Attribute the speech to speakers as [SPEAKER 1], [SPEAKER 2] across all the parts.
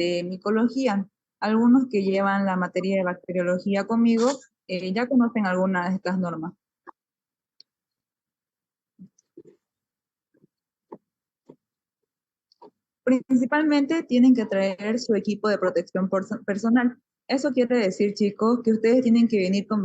[SPEAKER 1] de micología. Algunos que llevan la materia de bacteriología conmigo ya conocen algunas de estas normas. Principalmente tienen que traer su equipo de protección personal. Eso quiere decir, chicos, que ustedes tienen que venir con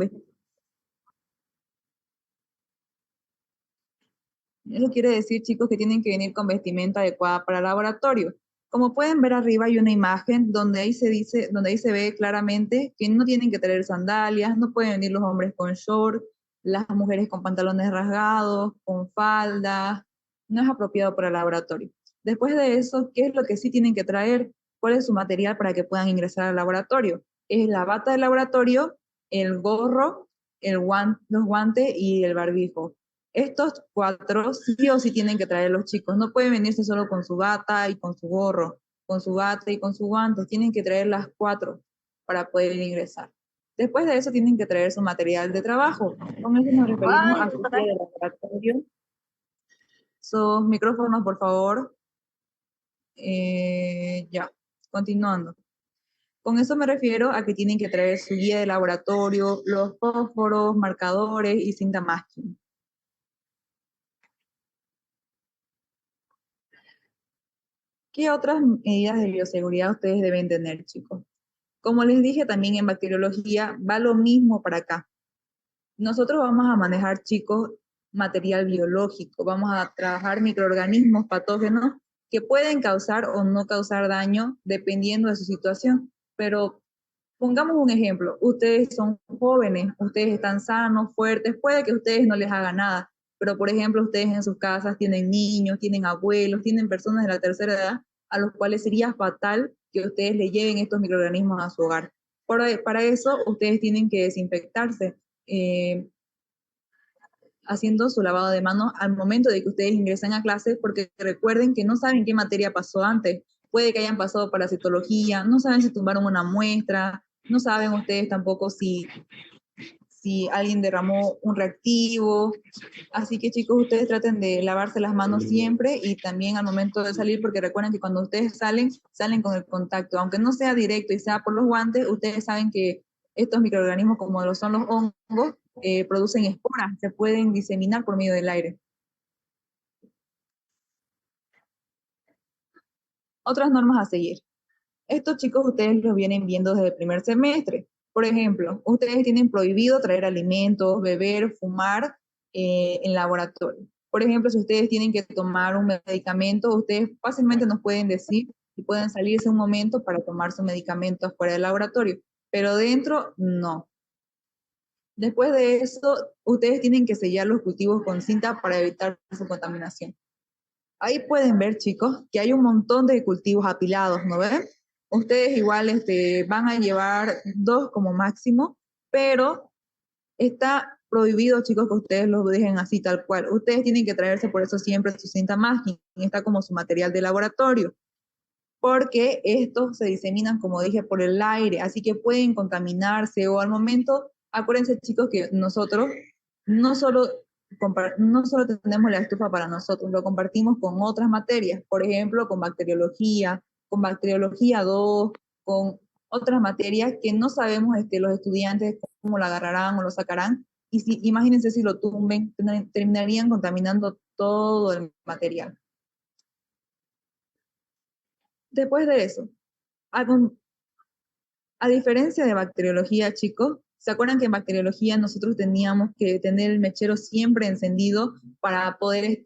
[SPEAKER 1] Eso quiere decir, chicos, que tienen que venir con vestimenta adecuada para el laboratorio. Como pueden ver arriba hay una imagen donde ahí se dice, donde ahí se ve claramente que no tienen que traer sandalias, no pueden venir los hombres con short, las mujeres con pantalones rasgados, con faldas, no es apropiado para el laboratorio. Después de eso, ¿qué es lo que sí tienen que traer? ¿Cuál es su material para que puedan ingresar al laboratorio? Es la bata del laboratorio, el gorro, los guantes y el barbijo. Estos cuatro sí o sí tienen que traer los chicos. No pueden venirse solo con su bata y con su gorro, con su bata y con su guantes. Tienen que traer las cuatro para poder ingresar. Después de eso tienen que traer su material de trabajo. Con eso nos referimos a su guía de laboratorio. Sus micrófonos, por favor. Ya, continuando. Con eso me refiero a que tienen que traer su guía de laboratorio, los fósforos, marcadores y cinta masking. ¿Qué otras medidas de bioseguridad ustedes deben tener, chicos? Como les dije también en bacteriología, va lo mismo para acá. Nosotros vamos a manejar, chicos, material biológico, vamos a trabajar microorganismos patógenos que pueden causar o no causar daño dependiendo de su situación. Pero pongamos un ejemplo, ustedes son jóvenes, ustedes están sanos, fuertes, puede que a ustedes no les haga nada, pero por ejemplo ustedes en sus casas tienen niños, tienen abuelos, tienen personas de la tercera edad a los cuales sería fatal que ustedes le lleven estos microorganismos a su hogar. Para eso ustedes tienen que desinfectarse, eh, haciendo su lavado de manos al momento de que ustedes ingresan a clase, porque recuerden que no saben qué materia pasó antes. Puede que hayan pasado parasitología, no saben si tumbaron una muestra, no saben ustedes tampoco si alguien derramó un reactivo. Así que chicos, ustedes traten de lavarse las manos siempre y también al momento de salir, porque recuerden que cuando ustedes salen, salen con el contacto. Aunque no sea directo y sea por los guantes, ustedes saben que estos microorganismos, como lo son los hongos, producen esporas, se pueden diseminar por medio del aire. Otras normas a seguir. Estos chicos ustedes los vienen viendo desde el primer semestre. Por ejemplo, ustedes tienen prohibido traer alimentos, beber, fumar en laboratorio. Por ejemplo, si ustedes tienen que tomar un medicamento, ustedes fácilmente nos pueden decir y pueden salirse un momento para tomar su medicamento fuera del laboratorio, pero dentro no. Después de eso, ustedes tienen que sellar los cultivos con cinta para evitar su contaminación. Ahí pueden ver, chicos, que hay un montón de cultivos apilados, ¿no ven? Ustedes igual van a llevar dos como máximo, pero está prohibido, chicos, que ustedes los dejen así tal cual. Ustedes tienen que traerse por eso siempre su cinta masking, está como su material de laboratorio, porque estos se diseminan, como dije, por el aire, así que pueden contaminarse o al momento, acuérdense, chicos, que nosotros no solo no solo tenemos la estufa para nosotros, lo compartimos con otras materias, por ejemplo, con bacteriología 2, con otras materias que no sabemos los estudiantes cómo lo agarrarán o lo sacarán, y si, imagínense si lo tumben, terminarían contaminando todo el material. Después de eso, a, a diferencia de bacteriología, chicos, ¿se acuerdan que en bacteriología nosotros teníamos que tener el mechero siempre encendido para poder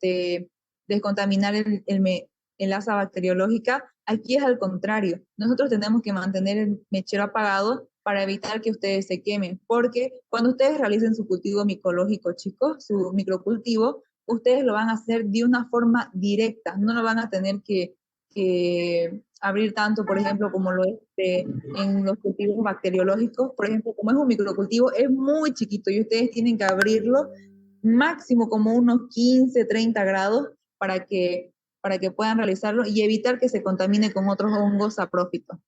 [SPEAKER 1] descontaminar el asa bacteriológica? Aquí es al contrario. Nosotros tenemos que mantener el mechero apagado para evitar que ustedes se quemen, porque cuando ustedes realicen su cultivo micológico, chicos, su microcultivo, ustedes lo van a hacer de una forma directa, no lo van a tener que abrir tanto, por ejemplo, como lo es en los cultivos bacteriológicos. Por ejemplo, como es un microcultivo, es muy chiquito y ustedes tienen que abrirlo máximo como unos 15, 30 grados para que puedan realizarlo y evitar que se contamine con otros hongos saprófitos.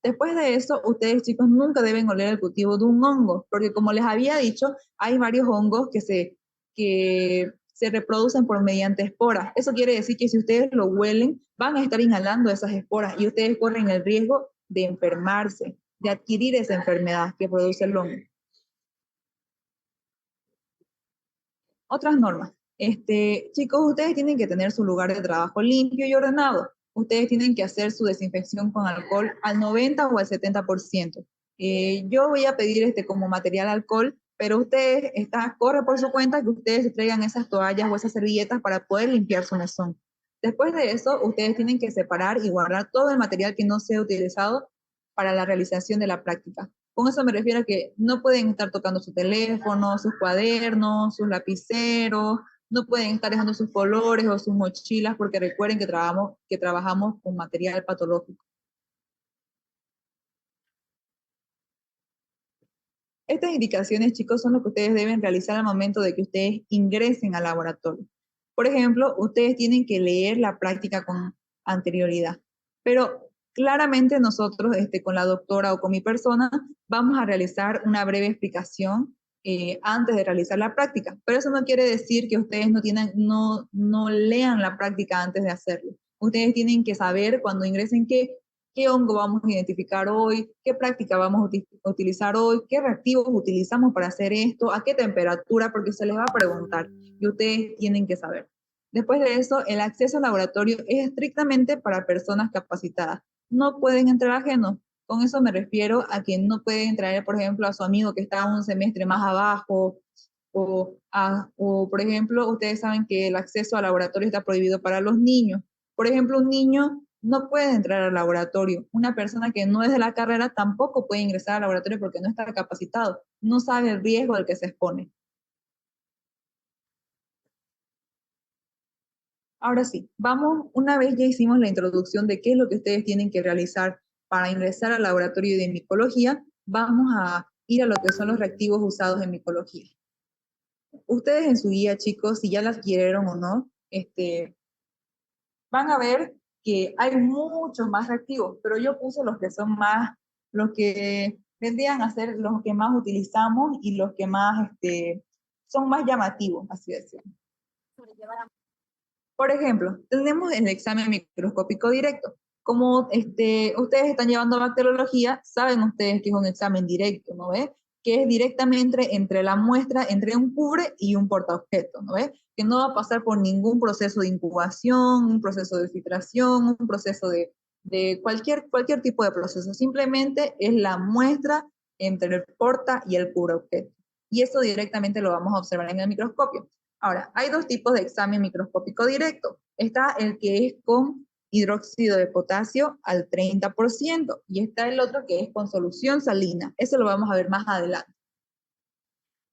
[SPEAKER 1] Después de eso, ustedes chicos nunca deben oler el cultivo de un hongo, porque como les había dicho, hay varios hongos que se reproducen por mediante esporas. Eso quiere decir que si ustedes lo huelen, van a estar inhalando esas esporas y ustedes corren el riesgo de enfermarse, de adquirir esa enfermedad que produce el hongo. Otras normas. Chicos, ustedes tienen que tener su lugar de trabajo limpio y ordenado. Ustedes tienen que hacer su desinfección con alcohol al 90 o al 70%. Yo voy a pedir como material alcohol, pero ustedes, corre por su cuenta que ustedes se traigan esas toallas o esas servilletas para poder limpiar su mesón. Después de eso, ustedes tienen que separar y guardar todo el material que no sea utilizado para la realización de la práctica. Con eso me refiero a que no pueden estar tocando su teléfono, sus cuadernos, sus lapiceros, no pueden estar dejando sus colores o sus mochilas porque recuerden que trabajamos con material patológico. Estas indicaciones, chicos, son lo que ustedes deben realizar al momento de que ustedes ingresen al laboratorio. Por ejemplo, ustedes tienen que leer la práctica con anterioridad, pero claramente nosotros, con la doctora o con mi persona, vamos a realizar una breve explicación antes de realizar la práctica, pero eso no quiere decir que ustedes no lean la práctica antes de hacerlo. Ustedes tienen que saber cuando ingresen qué hongo vamos a identificar hoy, qué práctica vamos a utilizar hoy, qué reactivos utilizamos para hacer esto, a qué temperatura, porque se les va a preguntar y ustedes tienen que saber. Después de eso, el acceso al laboratorio es estrictamente para personas capacitadas. No pueden entrar ajenos. Con eso me refiero a que no pueden traer, por ejemplo, a su amigo que está un semestre más abajo, o por ejemplo, ustedes saben que el acceso al laboratorio está prohibido para los niños. Por ejemplo, un niño no puede entrar al laboratorio. Una persona que no es de la carrera tampoco puede ingresar al laboratorio porque no está capacitado, no sabe el riesgo al que se expone. Ahora sí, vamos, una vez ya hicimos la introducción de qué es lo que ustedes tienen que realizar para ingresar al laboratorio de micología, vamos a ir a lo que son los reactivos usados en micología. Ustedes en su guía, chicos, si ya la adquirieron o no, van a ver que hay muchos más reactivos, pero yo puse los que son más, los que vendrían a ser los que más utilizamos y los que más son más llamativos, así decirlo. Por ejemplo, tenemos el examen microscópico directo. Como ustedes están llevando bacteriología, saben ustedes que es un examen directo, ¿no ves? Que es directamente entre la muestra, entre un cubre y un portaobjeto, ¿no ves? Que no va a pasar por ningún proceso de incubación, un proceso de filtración, un proceso de cualquier tipo de proceso. Simplemente es la muestra entre el porta y el cubre objeto. Y eso directamente lo vamos a observar en el microscopio. Ahora, hay dos tipos de examen microscópico directo. Está el que es con hidróxido de potasio al 30% y está el otro que es con solución salina. Eso lo vamos a ver más adelante.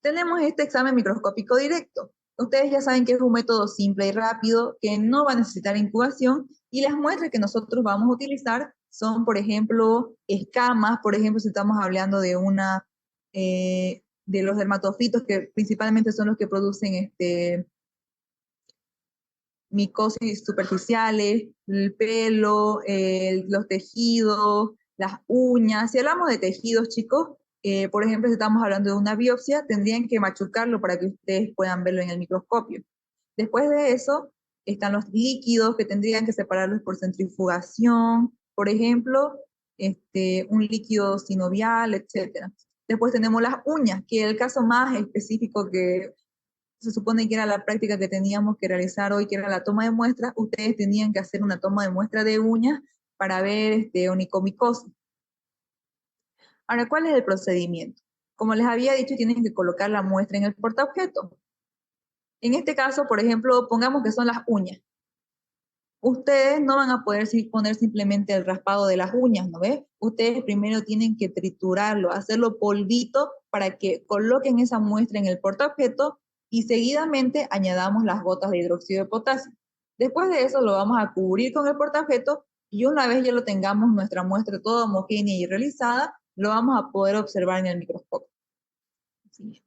[SPEAKER 1] Tenemos este examen microscópico directo. Ustedes ya saben que es un método simple y rápido, que no va a necesitar incubación, y las muestras que nosotros vamos a utilizar son, por ejemplo, escamas, por ejemplo, si estamos hablando de de los dermatofitos, que principalmente son los que producen micosis superficiales, el pelo, los tejidos, las uñas. Si hablamos de tejidos, chicos, por ejemplo, si estamos hablando de una biopsia, tendrían que machucarlo para que ustedes puedan verlo en el microscopio. Después de eso, están los líquidos que tendrían que separarlos por centrifugación, por ejemplo, un líquido sinovial, etc. Después tenemos las uñas, que es el caso más específico que se supone que era la práctica que teníamos que realizar hoy, que era la toma de muestra. Ustedes tenían que hacer una toma de muestra de uñas para ver onicomicosis. Ahora, ¿cuál es el procedimiento? Como les había dicho, tienen que colocar la muestra en el portaobjeto. En este caso, por ejemplo, pongamos que son las uñas. Ustedes no van a poder poner simplemente el raspado de las uñas, ¿no ves? Ustedes primero tienen que triturarlo, hacerlo polvito para que coloquen esa muestra en el portaobjeto y seguidamente añadamos las gotas de hidróxido de potasio. Después de eso lo vamos a cubrir con el portaobjeto y una vez ya lo tengamos nuestra muestra toda homogénea y realizada, lo vamos a poder observar en el microscopio. Sí.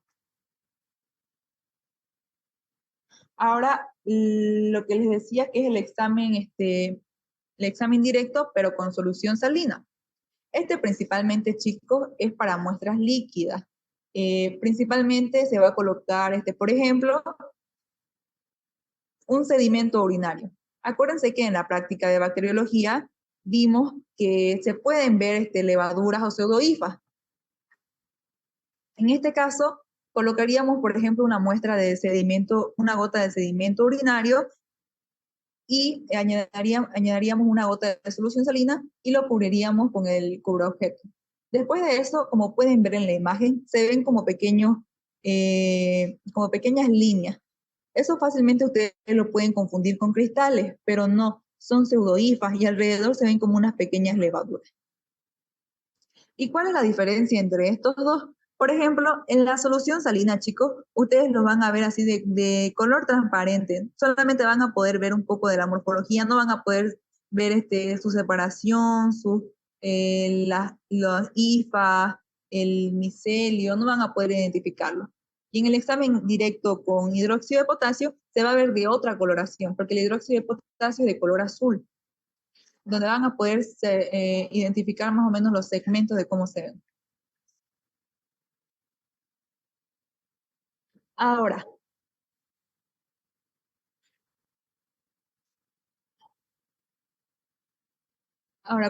[SPEAKER 1] Ahora, lo que les decía que es el examen directo, pero con solución salina. Principalmente, chicos, es para muestras líquidas. Principalmente se va a colocar, por ejemplo, un sedimento urinario. Acuérdense que en la práctica de bacteriología vimos que se pueden ver levaduras o pseudohifas. En este caso, colocaríamos, por ejemplo, una muestra de sedimento, una gota de sedimento urinario y añadiríamos una gota de solución salina y lo cubriríamos con el cubreobjeto. Después de eso, como pueden ver en la imagen, se ven como como pequeñas líneas. Eso fácilmente ustedes lo pueden confundir con cristales, pero no, son pseudohifas y alrededor se ven como unas pequeñas levaduras. ¿Y cuál es la diferencia entre estos dos? Por ejemplo, en la solución salina, chicos, ustedes lo van a ver así de color transparente. Solamente van a poder ver un poco de la morfología, no van a poder ver su separación, las hifas, el micelio, no van a poder identificarlo. Y en el examen directo con hidróxido de potasio se va a ver de otra coloración, porque el hidróxido de potasio es de color azul, donde van a poder identificar más o menos los segmentos de cómo se ven. Ahora,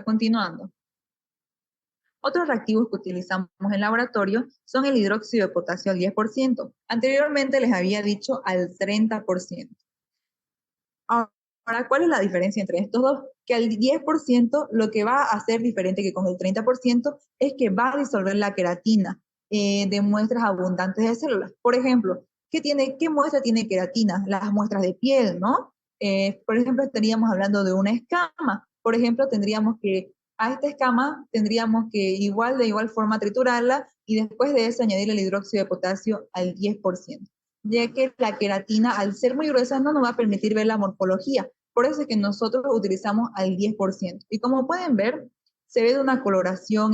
[SPEAKER 1] continuando. Otros reactivos que utilizamos en laboratorio son el hidróxido de potasio al 10%. Anteriormente les había dicho al 30%. Ahora, ¿cuál es la diferencia entre estos dos? Que al 10% lo que va a hacer diferente que con el 30% es que va a disolver la queratina de muestras abundantes de células. Por ejemplo, ¿qué muestra tiene queratina? Las muestras de piel, ¿no? Por ejemplo, estaríamos hablando de una escama. Por ejemplo, a esta escama tendríamos que de igual forma triturarla y después de eso añadirle el hidróxido de potasio al 10%, ya que la queratina, al ser muy gruesa, no nos va a permitir ver la morfología. Por eso es que nosotros utilizamos al 10%. Y como pueden ver, se ve de una coloración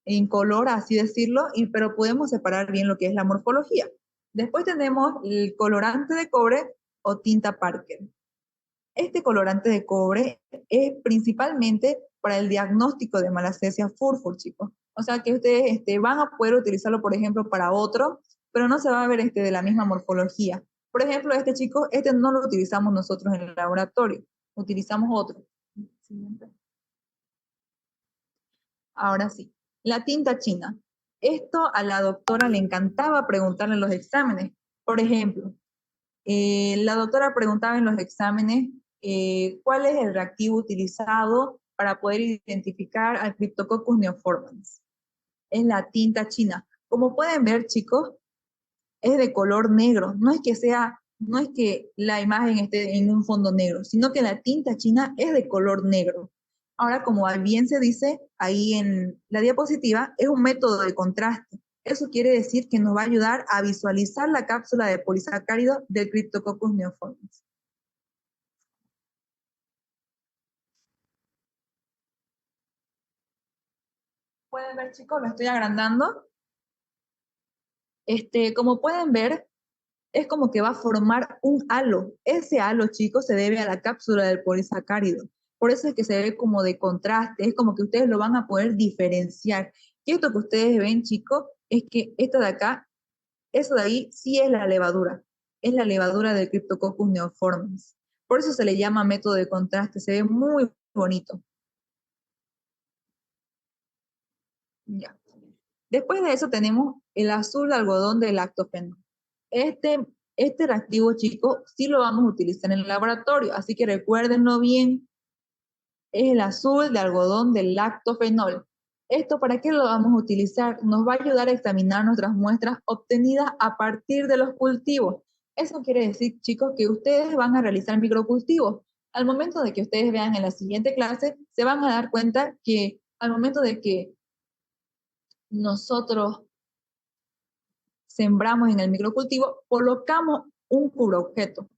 [SPEAKER 1] incolora, así decirlo, pero podemos separar bien lo que es la morfología. Después tenemos el colorante de cobre o tinta Parker. Este colorante de cobre es principalmente para el diagnóstico de malacesia furfur, chicos. O sea que ustedes van a poder utilizarlo, por ejemplo, para otro, pero no se va a ver de la misma morfología. Por ejemplo, este chico, no lo utilizamos nosotros en el laboratorio, utilizamos otro. Ahora sí, la tinta china. Esto a la doctora le encantaba preguntarle en los exámenes. Por ejemplo, la doctora preguntaba en los exámenes cuál es el reactivo utilizado para poder identificar al Cryptococcus neoformans. Es la tinta china. Como pueden ver, chicos, es de color negro. No es que la imagen esté en un fondo negro, sino que la tinta china es de color negro. Ahora, como bien se dice ahí en la diapositiva, es un método de contraste. Eso quiere decir que nos va a ayudar a visualizar la cápsula de polisacárido del Cryptococcus neoformans. Pueden ver, chicos, lo estoy agrandando. Como pueden ver, es como que va a formar un halo. Ese halo, chicos, se debe a la cápsula del polisacárido. Por eso es que se ve como de contraste, es como que ustedes lo van a poder diferenciar. Y esto que ustedes ven, chicos, es que esto de acá, eso de ahí sí es la levadura del Cryptococcus neoformans. Por eso se le llama método de contraste, se ve muy bonito. Ya. Después de eso tenemos el azul algodón del lactofenol. Este, este reactivo, chicos, sí lo vamos a utilizar en el laboratorio, así que recuérdenlo bien, es el azul de algodón del lactofenol. ¿Esto para qué lo vamos a utilizar? Nos va a ayudar a examinar nuestras muestras obtenidas a partir de los cultivos. Eso quiere decir, chicos, que ustedes van a realizar microcultivos. Al momento de que ustedes vean en la siguiente clase, se van a dar cuenta que al momento de que nosotros sembramos en el microcultivo, colocamos un cubreobjeto.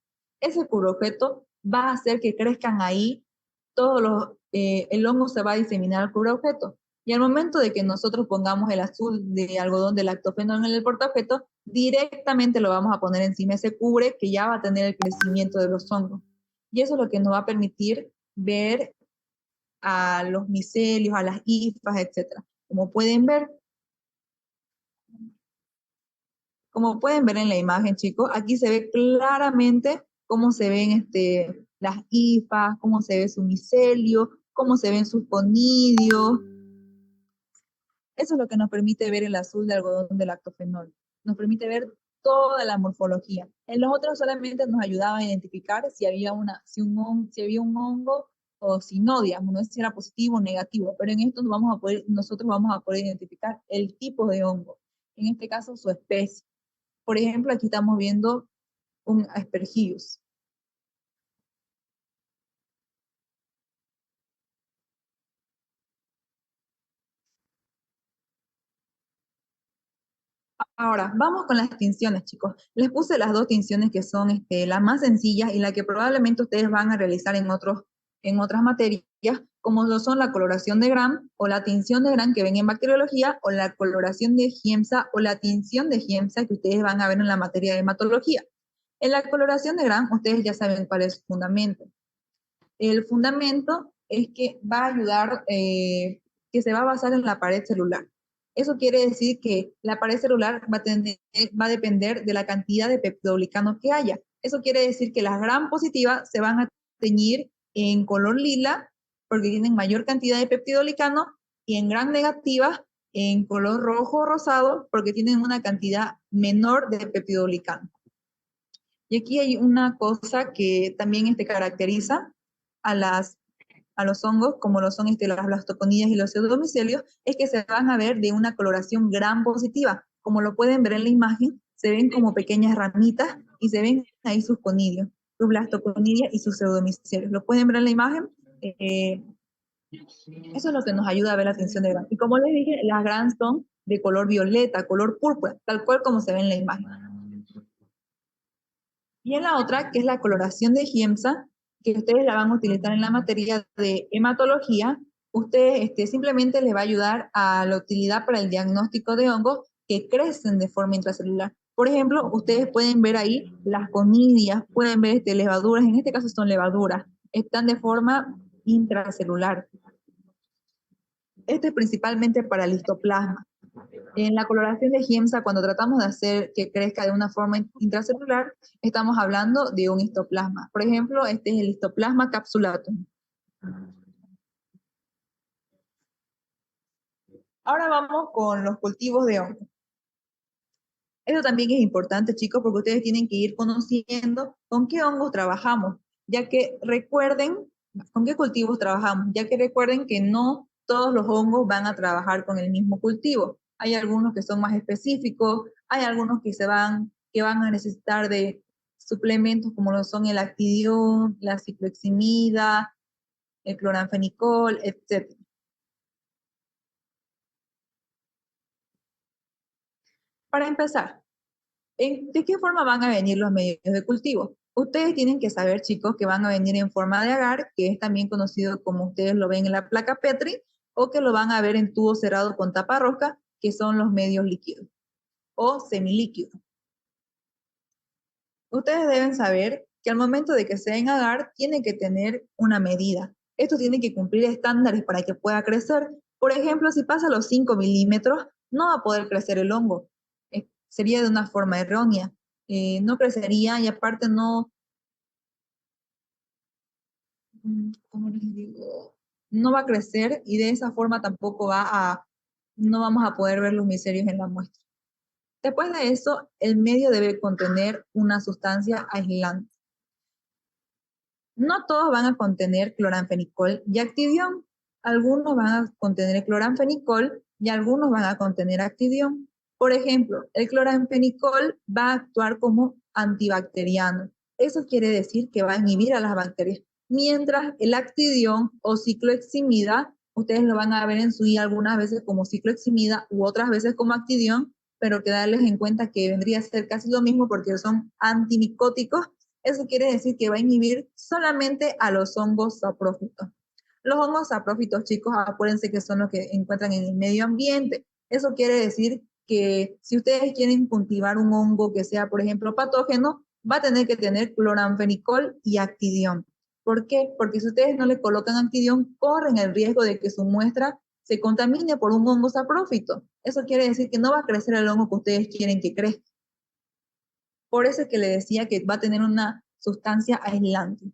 [SPEAKER 1] Ese cubreobjeto va a hacer que crezcan ahí el hongo se va a diseminar al cubreobjeto. Y al momento de que nosotros pongamos el azul de algodón de lactofenol en el portaobjeto, directamente lo vamos a poner encima de ese cubre que ya va a tener el crecimiento de los hongos. Y eso es lo que nos va a permitir ver a los micelios, a las hifas, etc. Como pueden ver en la imagen, chicos, aquí se ve claramente cómo se ven las hifas, cómo se ve su micelio, cómo se ven sus conidios. Eso es lo que nos permite ver el azul de algodón de lactofenol. Nos permite ver toda la morfología. En los otros solamente nos ayudaba a identificar si había, si había un hongo o si no, digamos, no sé si era positivo o negativo, pero en esto nosotros vamos a poder identificar el tipo de hongo, en este caso su especie. Por ejemplo, aquí estamos viendo un Aspergillus. Ahora, vamos con las tinciones, chicos. Les puse las dos tinciones que son las más sencillas y la que probablemente ustedes van a realizar en otras materias, como lo son la coloración de Gram o la tinción de Gram que ven en bacteriología, o la coloración de Giemsa o la tinción de Giemsa que ustedes van a ver en la materia de hematología. En la coloración de Gram, ustedes ya saben cuál es su fundamento. El fundamento es que va a ayudar, que se va a basar en la pared celular. Eso quiere decir que la pared celular va a depender de la cantidad de peptidoglicano que haya. Eso quiere decir que las gram positivas se van a teñir en color lila porque tienen mayor cantidad de peptidoglicano, y en gram negativas en color rojo o rosado porque tienen una cantidad menor de peptidoglicano. Y aquí hay una cosa que también caracteriza a, a los hongos, como lo son las blastoconidias y los pseudomicelios, es que se van a ver de una coloración gram positiva. Como lo pueden ver en la imagen, se ven como pequeñas ramitas y se ven ahí sus conidios, sus blastoconidias y sus pseudomicelios. ¿Lo pueden ver en la imagen? Eso es lo que nos ayuda a ver la tinción de gram. Y como les dije, las gram son de color violeta, color púrpura, tal cual como se ve en la imagen. Y en la otra, que es la coloración de Giemsa, que ustedes la van a utilizar en la materia de hematología, ustedes simplemente les va a ayudar a la utilidad para el diagnóstico de hongos que crecen de forma intracelular. Por ejemplo, ustedes pueden ver ahí las conidias, pueden ver levaduras, en este caso son levaduras, están de forma intracelular. Este es principalmente para el histoplasma. En la coloración de Giemsa, cuando tratamos de hacer que crezca de una forma intracelular, estamos hablando de un histoplasma. Por ejemplo, este es el histoplasma capsulatum. Ahora vamos con los cultivos de hongos. Esto también es importante, chicos, porque ustedes tienen que ir conociendo con qué hongos trabajamos, ya que recuerden con qué cultivos trabajamos, ya que recuerden que no todos los hongos van a trabajar con el mismo cultivo. Hay algunos que son más específicos, hay algunos que van a necesitar de suplementos como lo son el actidium, la cicloheximida, el cloranfenicol, etc. Para empezar, ¿de qué forma van a venir los medios de cultivo? Ustedes tienen que saber, chicos, que van a venir en forma de agar, que es también conocido como ustedes lo ven en la placa Petri, o que lo van a ver en tubo cerrado con tapa roja, que son los medios líquidos o semilíquidos. Ustedes deben saber que al momento de que sea en agar, tiene que tener una medida. Esto tiene que cumplir estándares para que pueda crecer. Por ejemplo, si pasa los 5 milímetros, no va a poder crecer el hongo. Sería de una forma errónea. No crecería y aparte no, ¿cómo les digo? No va a crecer y de esa forma tampoco no vamos a poder ver los miserios en la muestra. Después de eso, el medio debe contener una sustancia aislante. No todos van a contener cloranfenicol y actidión. Algunos van a contener cloranfenicol y algunos van a contener actidión. Por ejemplo, el cloranfenicol va a actuar como antibacteriano. Eso quiere decir que va a inhibir a las bacterias. Mientras el actidión o cicloheximida, ustedes lo van a ver en su guía algunas veces como cicloheximida u otras veces como actidión, pero que darles en cuenta que vendría a ser casi lo mismo porque son antimicóticos. Eso quiere decir que va a inhibir solamente a los hongos saprófitos. Los hongos saprófitos, chicos, acuérdense que son los que encuentran en el medio ambiente. Eso quiere decir que si ustedes quieren cultivar un hongo que sea, por ejemplo, patógeno, va a tener que tener cloranfenicol y actidión. ¿Por qué? Porque si ustedes no le colocan actidión, corren el riesgo de que su muestra se contamine por un hongo saprófito. Eso quiere decir que no va a crecer el hongo que ustedes quieren que crezca. Por eso es que le decía que va a tener una sustancia aislante.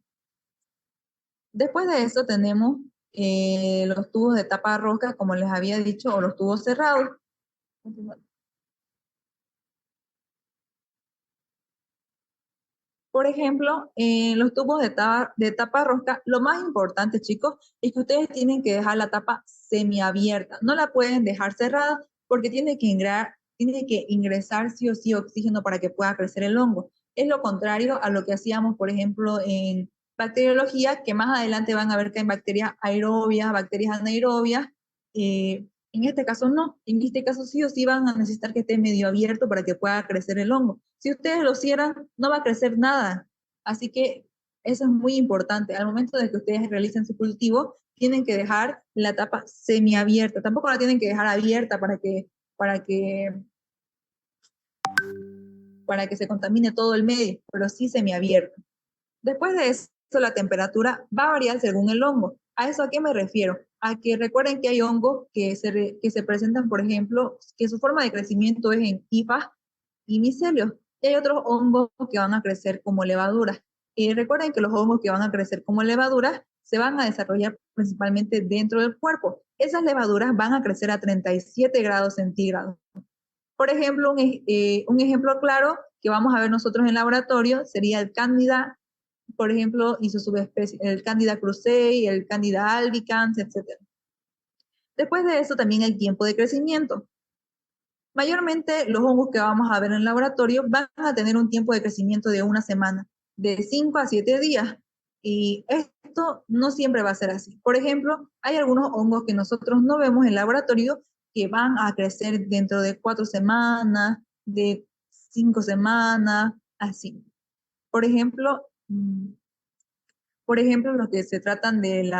[SPEAKER 1] Después de eso tenemos los tubos de tapa rosca, como les había dicho, o los tubos cerrados. Por ejemplo, en los tubos de tapa rosca, lo más importante, chicos, es que ustedes tienen que dejar la tapa semiabierta. No la pueden dejar cerrada porque tiene que ingresar sí o sí oxígeno para que pueda crecer el hongo. Es lo contrario a lo que hacíamos, por ejemplo, en bacteriología, que más adelante van a ver que hay bacterias aerobias, bacterias anaerobias. En este caso no, en este caso sí o sí van a necesitar que esté medio abierto para que pueda crecer el hongo. Si ustedes lo cierran, no va a crecer nada. Así que eso es muy importante. Al momento de que ustedes realicen su cultivo, tienen que dejar la tapa semiabierta. Tampoco la tienen que dejar abierta para que, para que se contamine todo el medio, pero sí semiabierta. Después de eso, la temperatura va a variar según el hongo. ¿A eso a qué me refiero? A que recuerden que hay hongos que se presentan, por ejemplo, que su forma de crecimiento es en hifas y micelios. Y hay otros hongos que van a crecer como levaduras. Recuerden que los hongos que van a crecer como levaduras se van a desarrollar principalmente dentro del cuerpo. Esas levaduras van a crecer a 37 grados centígrados. Por ejemplo, un ejemplo claro que vamos a ver nosotros en laboratorio sería el Candida, por ejemplo, y su subespecie, el Candida krusei, el Candida albicans, etc. Después de eso también el tiempo de crecimiento. Mayormente los hongos que vamos a ver en el laboratorio van a tener un tiempo de crecimiento de una semana, de 5 a 7 días. Y esto no siempre va a ser así. Por ejemplo, hay algunos hongos que nosotros no vemos en el laboratorio que van a crecer dentro de 4 semanas, de 5 semanas, así. Por ejemplo, los que se tratan de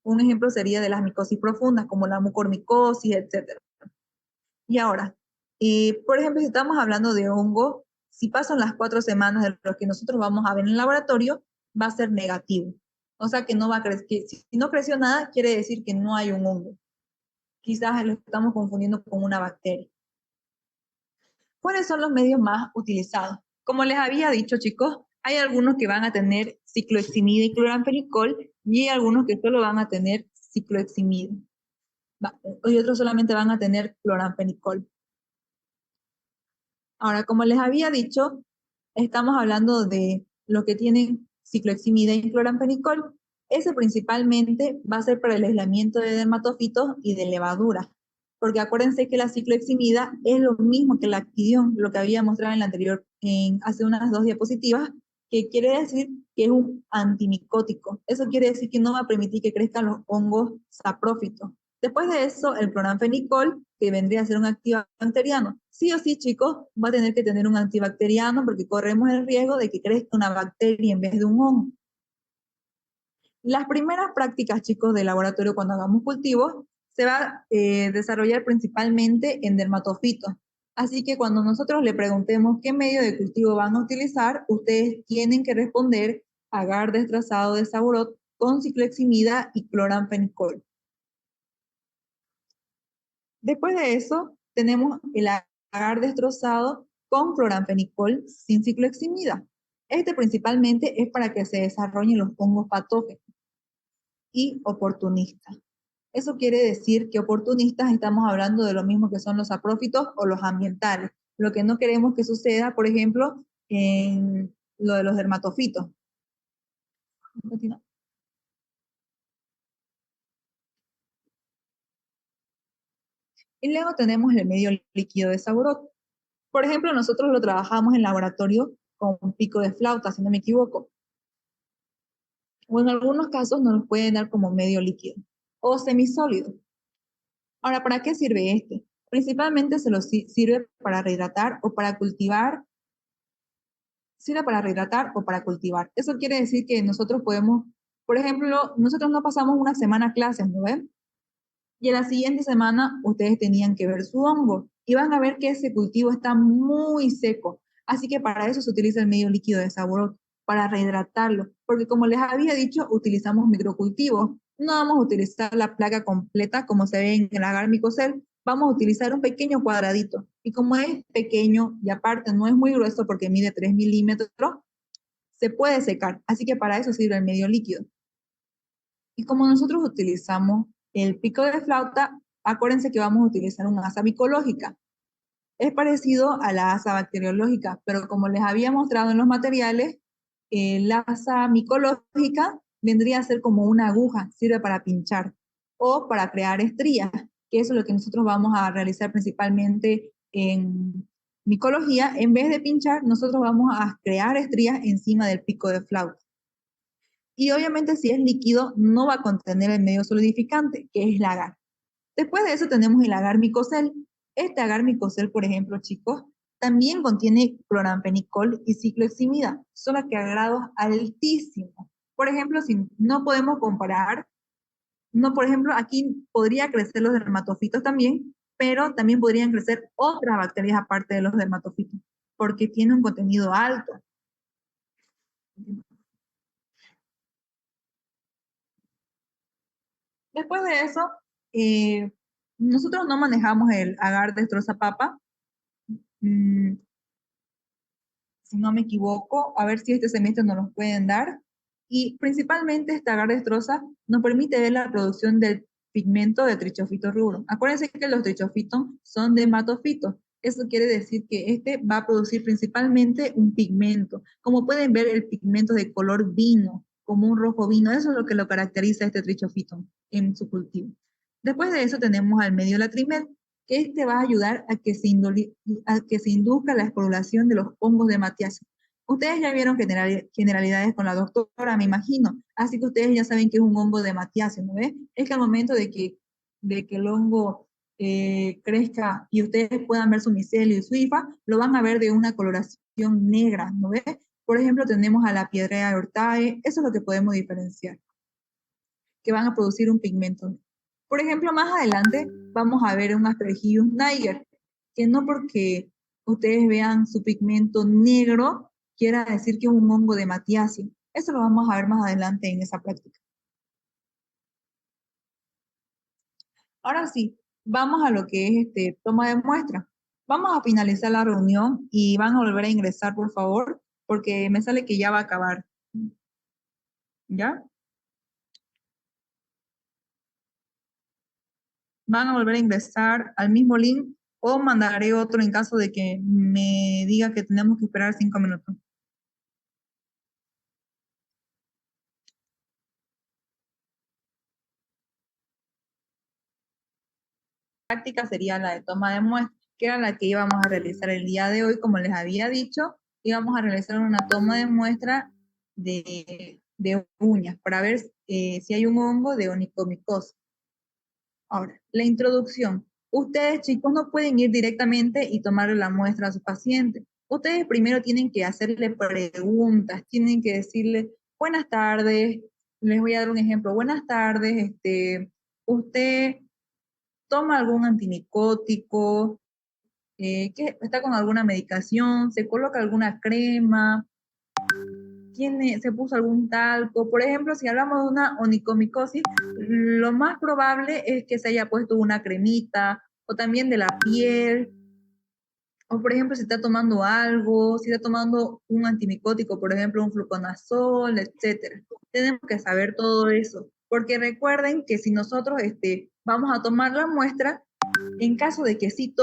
[SPEAKER 1] un ejemplo sería de las micosis profundas, como la mucormicosis, etc. Y ahora, por ejemplo, si estamos hablando de hongo, si pasan las 4 semanas de lo que nosotros vamos a ver en el laboratorio, va a ser negativo. O sea que no va a crecer, si no creció nada, quiere decir que no hay un hongo. Quizás lo estamos confundiendo con una bacteria. ¿Cuáles son los medios más utilizados? Como les había dicho, chicos, hay algunos que van a tener cicloheximida y cloramfenicol y hay algunos que solo van a tener cicloheximida. Y otros solamente van a tener cloramfenicol. Ahora, como les había dicho, estamos hablando de lo que tienen cicloheximida y cloramfenicol. Ese principalmente va a ser para el aislamiento de dermatofitos y de levaduras. Porque acuérdense que la cicloheximida es lo mismo que la actidión, lo que había mostrado en la anterior, hace unas 2 diapositivas, que quiere decir que es un antimicótico. Eso quiere decir que no va a permitir que crezcan los hongos saprófitos. Después de eso, el cloramfenicol, que vendría a ser un antibacteriano. Sí o sí, chicos, va a tener que tener un antibacteriano porque corremos el riesgo de que crezca una bacteria en vez de un hongo. Las primeras prácticas, chicos, de laboratorio cuando hagamos cultivos, se va a desarrollar principalmente en dermatofitos. Así que cuando nosotros le preguntemos qué medio de cultivo van a utilizar, ustedes tienen que responder agar destrazado de Saburot con cicloheximida y cloramfenicol. Después de eso, tenemos el agar destrozado con cloramfenicol sin cicloheximida. Este principalmente es para que se desarrollen los hongos patógenos y oportunistas. Eso quiere decir que oportunistas estamos hablando de lo mismo que son los saprófitos o los ambientales. Lo que no queremos que suceda, por ejemplo, en lo de los dermatofitos. Y luego tenemos el medio líquido de Saburot. Por ejemplo, nosotros lo trabajamos en laboratorio con pico de flauta, si no me equivoco. O en algunos casos nos los pueden dar como medio líquido o semisólido. Ahora, ¿para qué sirve este? Principalmente sirve para rehidratar o para cultivar. Sirve para rehidratar o para cultivar. Eso quiere decir que nosotros podemos, por ejemplo, nosotros no pasamos una semana a clases, ¿no ven? Y en la siguiente semana ustedes tenían que ver su hongo y van a ver que ese cultivo está muy seco. Así que para eso se utiliza el medio líquido de Saburot, para rehidratarlo. Porque como les había dicho, utilizamos microcultivos. No vamos a utilizar la placa completa como se ve en el agar micocel. Vamos a utilizar un pequeño cuadradito. Y como es pequeño y aparte no es muy grueso porque mide 3 milímetros, se puede secar, así que para eso sirve el medio líquido. Y como nosotros utilizamos el pico de flauta, acuérdense que vamos a utilizar una asa micológica. Es parecido a la asa bacteriológica, pero como les había mostrado en los materiales, la asa micológica vendría a ser como una aguja, sirve para pinchar o para crear estrías, que eso es lo que nosotros vamos a realizar principalmente en micología. En vez de pinchar, nosotros vamos a crear estrías encima del pico de flauta. Y obviamente si es líquido, no va a contener el medio solidificante, que es el agar. Después de eso tenemos el agar micosel. Este agar micosel, por ejemplo, chicos, también contiene cloramfenicol y cicloheximida, solo que a grados altísimos. Por ejemplo, si no podemos comparar, no, por ejemplo, aquí podría crecer los dermatofitos también, pero también podrían crecer otras bacterias aparte de los dermatofitos, porque tiene un contenido alto. Después de eso, nosotros no manejamos el agar destroza papa. Mm, si no me equivoco, a ver si este semestre nos los pueden dar. Y principalmente esta agar destroza nos permite ver la producción del pigmento de trichofito rubro. Acuérdense que los trichofitos son dermatofitos. Eso quiere decir que este va a producir principalmente un pigmento. Como pueden ver, el pigmento de color vino, como un rojo vino. Eso es lo que lo caracteriza a este trichofito en su cultivo. Después de eso tenemos al medio latrimet, que este va a ayudar a que se induzca la esporulación de los hongos de Matiazo. Ustedes ya vieron generalidades con la doctora, me imagino, así que ustedes ya saben que es un hongo de Matiazo, ¿no ves? Es que al momento de que el hongo crezca y ustedes puedan ver su micelio y su hifa, lo van a ver de una coloración negra, ¿no ves? Por ejemplo, tenemos a la Piedrea hortae, eso es lo que podemos diferenciar, que van a producir un pigmento. Por ejemplo, más adelante vamos a ver un Aspergillus niger, que no porque ustedes vean su pigmento negro quiera decir que es un hongo de Matiacia. Eso lo vamos a ver más adelante en esa práctica. Ahora sí, vamos a lo que es toma de muestra. Vamos a finalizar la reunión y van a volver a ingresar, por favor, porque me sale que ya va a acabar. ¿Ya? Van a volver a ingresar al mismo link o mandaré otro en caso de que me diga que tenemos que esperar 5 minutos. La práctica sería la de toma de muestra, que era la que íbamos a realizar el día de hoy, como les había dicho, íbamos a realizar una toma de muestra de uñas para ver si hay un hongo de onicomicosis. Ahora, la introducción. Ustedes, chicos, no pueden ir directamente y tomarle la muestra a su paciente. Ustedes primero tienen que hacerle preguntas, tienen que decirle, buenas tardes, les voy a dar un ejemplo, buenas tardes, usted toma algún antimicótico, que está con alguna medicación, se coloca alguna crema, se puso algún talco. Por ejemplo, si hablamos de una onicomicosis, lo más probable es que se haya puesto una cremita o también de la piel. O por ejemplo, si está tomando algo, si está tomando un antimicótico, por ejemplo, un fluconazol, etcétera. Tenemos que saber todo eso, porque recuerden que si nosotros vamos a tomar la muestra, en caso de que sí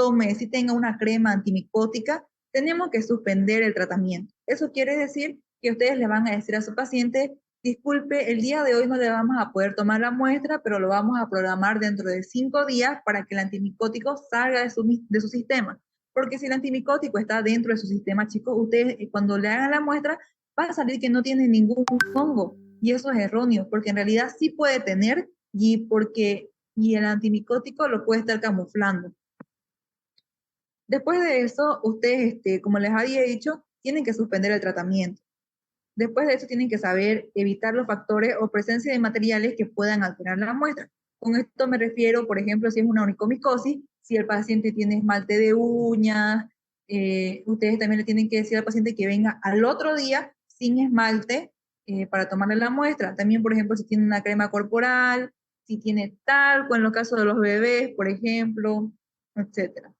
[SPEAKER 1] tenga una crema antimicótica, tenemos que suspender el tratamiento. Eso quiere decir que ustedes le van a decir a su paciente, disculpe, el día de hoy no le vamos a poder tomar la muestra, pero lo vamos a programar dentro de 5 días para que el antimicótico salga de su sistema. Porque si el antimicótico está dentro de su sistema, chicos, ustedes cuando le hagan la muestra, va a salir que no tiene ningún hongo. Y eso es erróneo, porque en realidad sí puede tener y el antimicótico lo puede estar camuflando. Después de eso, ustedes, como les había dicho, tienen que suspender el tratamiento. Después de eso, tienen que saber evitar los factores o presencia de materiales que puedan alterar la muestra. Con esto me refiero, por ejemplo, si es una onicomicosis, si el paciente tiene esmalte de uñas, ustedes también le tienen que decir al paciente que venga al otro día sin esmalte para tomarle la muestra. También, por ejemplo, si tiene una crema corporal, si tiene talco, en los casos de los bebés, por ejemplo, etcétera.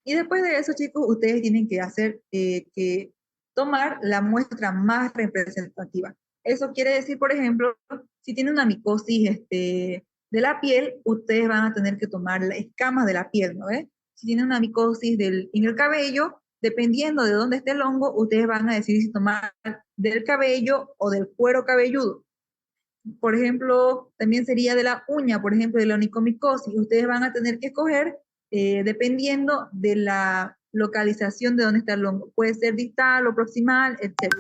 [SPEAKER 1] Y después de eso, chicos, ustedes tienen que hacer que tomar la muestra más representativa. Eso quiere decir, por ejemplo, si tiene una micosis de la piel, ustedes van a tener que tomar las escamas de la piel, ¿no ves? Si tiene una micosis en el cabello, dependiendo de dónde esté el hongo, ustedes van a decidir si tomar del cabello o del cuero cabelludo. Por ejemplo, también sería de la uña, por ejemplo, de la onicomicosis. Ustedes van a tener que escoger dependiendo de la localización de dónde está el hongo. Puede ser distal o proximal, etc.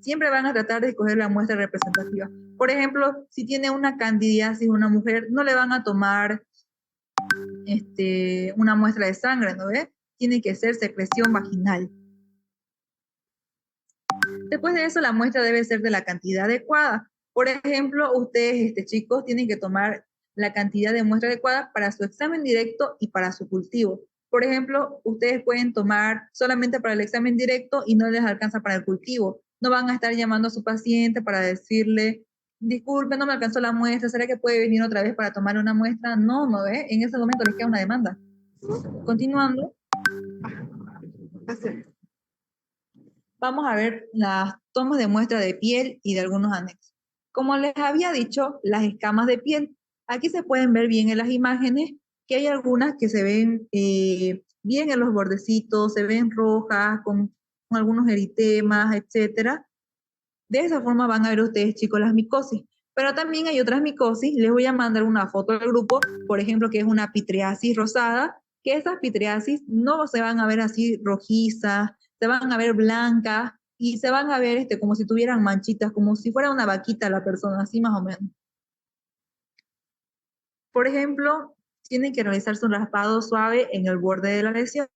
[SPEAKER 1] Siempre van a tratar de escoger la muestra representativa. Por ejemplo, si tiene una candidiasis una mujer, no le van a tomar una muestra de sangre, ¿no ve? Tiene que ser secreción vaginal. Después de eso, la muestra debe ser de la cantidad adecuada. Por ejemplo, ustedes, chicos, tienen que tomar la cantidad de muestra adecuada para su examen directo y para su cultivo. Por ejemplo, ustedes pueden tomar solamente para el examen directo y no les alcanza para el cultivo. No van a estar llamando a su paciente para decirle, disculpe, no me alcanzó la muestra, ¿será que puede venir otra vez para tomar una muestra? No, no ve, en ese momento les queda una demanda. Continuando. Vamos a ver las tomas de muestra de piel y de algunos anexos. Como les había dicho, las escamas de piel. Aquí se pueden ver bien en las imágenes que hay algunas que se ven bien en los bordecitos, se ven rojas, con algunos eritemas, etcétera. De esa forma van a ver ustedes, chicos, las micosis. Pero también hay otras micosis. Les voy a mandar una foto al grupo, por ejemplo, que es una pitriasis rosada, que esas pitriasis no se van a ver así rojizas, se van a ver blancas y se van a ver como si tuvieran manchitas, como si fuera una vaquita la persona, así más o menos. Por ejemplo, tienen que realizarse un raspado suave en el borde de la lesión.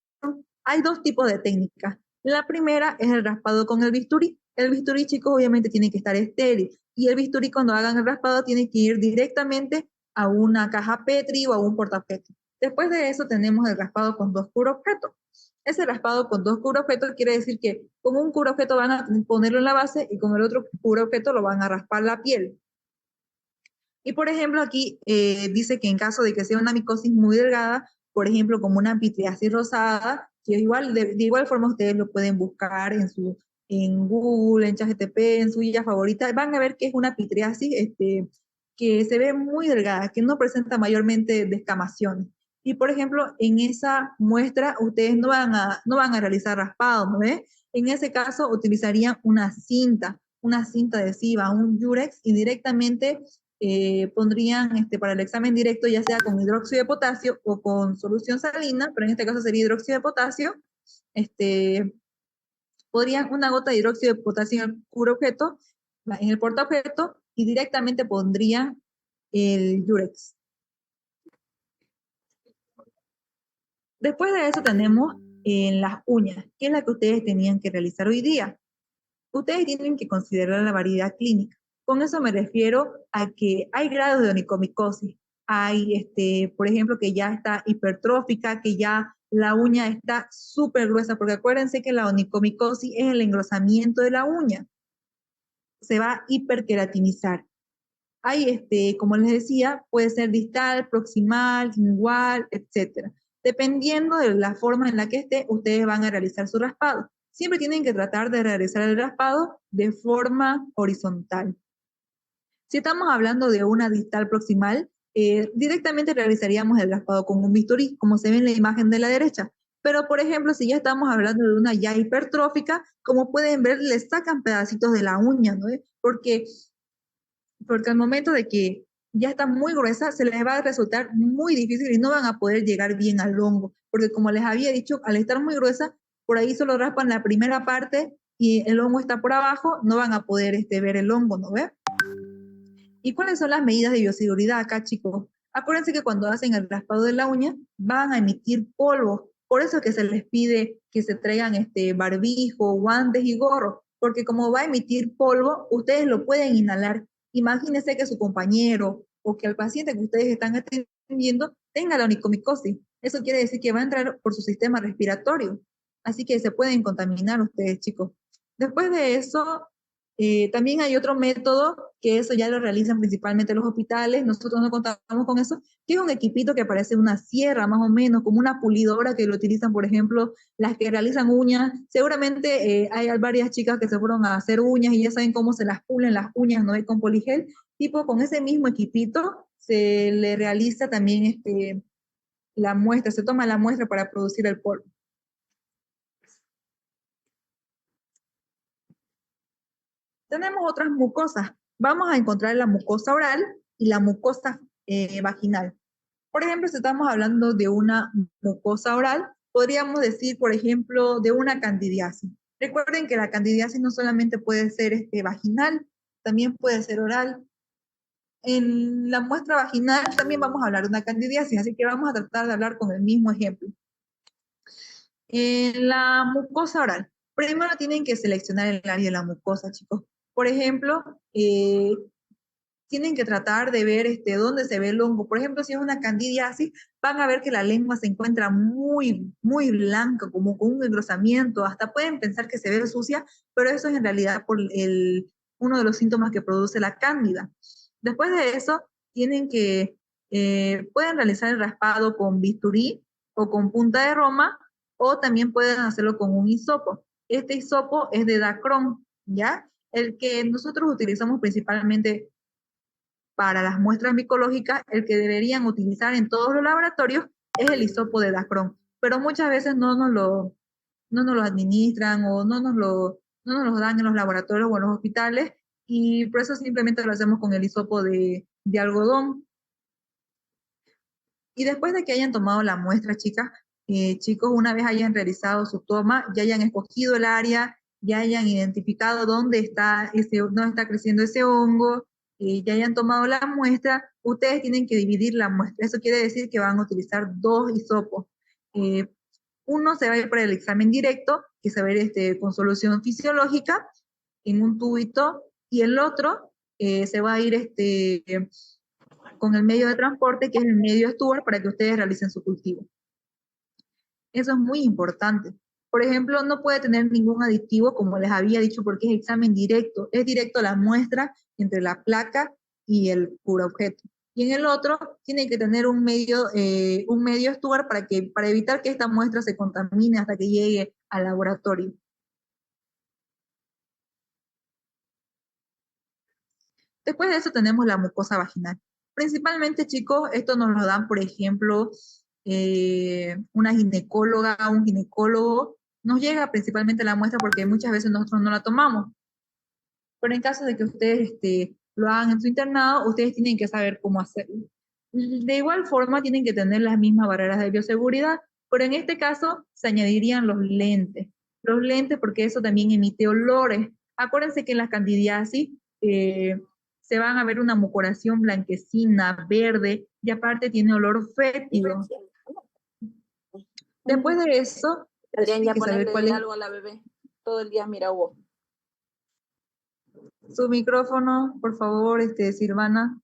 [SPEAKER 1] Hay dos tipos de técnicas. La primera es el raspado con el bisturí. El bisturí, chicos, obviamente tiene que estar estéril. Y el bisturí, cuando hagan el raspado, tiene que ir directamente a una caja Petri o a un portaobjetos. Después de eso tenemos el raspado con dos cubreobjetos. Ese raspado con dos cubreobjetos quiere decir que con un cubreobjeto van a ponerlo en la base y con el otro cubreobjeto lo van a raspar la piel. Y por ejemplo aquí dice que en caso de que sea una micosis muy delgada, por ejemplo como una pitriasis rosada, que igual, de igual forma ustedes lo pueden buscar en Google, en ChatGPT, en su guía favorita, van a ver que es una pitriasis que se ve muy delgada, que no presenta mayormente descamaciones. Y por ejemplo, en esa muestra ustedes no van a realizar raspado, ¿no ve? En ese caso utilizarían una cinta adhesiva, un Yurex, y directamente pondrían para el examen directo, ya sea con hidróxido de potasio o con solución salina, pero en este caso sería hidróxido de potasio, podrían una gota de hidróxido de potasio en el cubreobjeto, en el portaobjeto, y directamente pondrían el Yurex. Después de eso tenemos en las uñas, que es la que ustedes tenían que realizar hoy día. Ustedes tienen que considerar la variedad clínica. Con eso me refiero a que hay grados de onicomicosis. Hay, por ejemplo, que ya está hipertrófica, que ya la uña está súper gruesa, porque acuérdense que la onicomicosis es el engrosamiento de la uña. Se va a hiperqueratinizar. Hay, como les decía, puede ser distal, proximal, igual, etc. Dependiendo de la forma en la que esté, ustedes van a realizar su raspado. Siempre tienen que tratar de realizar el raspado de forma horizontal. Si estamos hablando de una distal proximal, directamente realizaríamos el raspado con un bisturí, como se ve en la imagen de la derecha. Pero, por ejemplo, si ya estamos hablando de una ya hipertrófica, como pueden ver, le sacan pedacitos de la uña, ¿no? Porque al momento de que ya está muy gruesa, se les va a resultar muy difícil y no van a poder llegar bien al hongo, porque como les había dicho, al estar muy gruesa, por ahí solo raspan la primera parte y el hongo está por abajo, no van a poder ver el hongo, ¿no ve? ¿Y cuáles son las medidas de bioseguridad acá, chicos? Acuérdense que cuando hacen el raspado de la uña, van a emitir polvo, por eso que se les pide que se traigan barbijo, guantes y gorro, porque como va a emitir polvo, ustedes lo pueden inhalar. Imagínense que su compañero o que el paciente que ustedes están atendiendo tenga la onicomicosis. Eso quiere decir que va a entrar por su sistema respiratorio. Así que se pueden contaminar ustedes, chicos. Después de eso, También hay otro método, que eso ya lo realizan principalmente los hospitales, nosotros no contamos con eso, que es un equipito que parece una sierra más o menos, como una pulidora que lo utilizan, por ejemplo, las que realizan uñas. Seguramente hay varias chicas que se fueron a hacer uñas y ya saben cómo se las pulen las uñas, ¿no? Con poligel, tipo con ese mismo equipito se le realiza también la muestra, se toma la muestra para producir el polvo. Tenemos otras mucosas. Vamos a encontrar la mucosa oral y la mucosa vaginal. Por ejemplo, si estamos hablando de una mucosa oral, podríamos decir, por ejemplo, de una candidiasis. Recuerden que la candidiasis no solamente puede ser vaginal, también puede ser oral. En la muestra vaginal también vamos a hablar de una candidiasis, así que vamos a tratar de hablar con el mismo ejemplo. En la mucosa oral, primero tienen que seleccionar el área de la mucosa, chicos. Por ejemplo, tienen que tratar de ver dónde se ve el hongo. Por ejemplo, si es una candidiasis, van a ver que la lengua se encuentra muy, muy blanca, como con un engrosamiento. Hasta pueden pensar que se ve sucia, pero eso es en realidad por uno de los síntomas que produce la cándida. Después de eso, pueden realizar el raspado con bisturí o con punta de roma, o también pueden hacerlo con un hisopo. Este hisopo es de Dacron, ¿ya? El que nosotros utilizamos principalmente para las muestras micológicas, el que deberían utilizar en todos los laboratorios es el hisopo de Dacron, pero muchas veces no nos lo administran o no nos lo dan en los laboratorios o en los hospitales, y por eso simplemente lo hacemos con el hisopo de algodón. Y después de que hayan tomado la muestra, chicas, chicos, una vez hayan realizado su toma, ya hayan escogido el área, ya hayan identificado dónde está creciendo ese hongo, ya hayan tomado la muestra, ustedes tienen que dividir la muestra. Eso quiere decir que van a utilizar dos hisopos. Eh, Uno se va a ir para el examen directo, que se va a ir con fisiológica en un tubito, y el otro se va a ir con el medio de transporte, que es el medio Stuart, para que ustedes realicen su cultivo. Eso es muy importante. Por ejemplo, no puede tener ningún aditivo, como les había dicho, porque es examen directo. Es directo la muestra entre la placa y el puro objeto. Y en el otro tiene que tener un medio Stuart para evitar que esta muestra se contamine hasta que llegue al laboratorio. Después de eso tenemos la mucosa vaginal. Principalmente, chicos, esto nos lo dan, por ejemplo, una ginecóloga, un ginecólogo. Nos llega principalmente la muestra porque muchas veces nosotros no la tomamos. Pero en caso de que ustedes lo hagan en su internado, ustedes tienen que saber cómo hacerlo. De igual forma, tienen que tener las mismas barreras de bioseguridad, pero en este caso se añadirían los lentes. Los lentes, porque eso también emite olores. Acuérdense que en la candidiasis se van a ver una mucoración blanquecina, verde, y aparte tiene olor fétido. Después de eso,
[SPEAKER 2] Adrián, ya
[SPEAKER 1] que saber
[SPEAKER 2] ponerle
[SPEAKER 1] cuál es
[SPEAKER 2] algo a la bebé. Todo el día mira Hugo.
[SPEAKER 1] su micrófono, por favor, Silvana.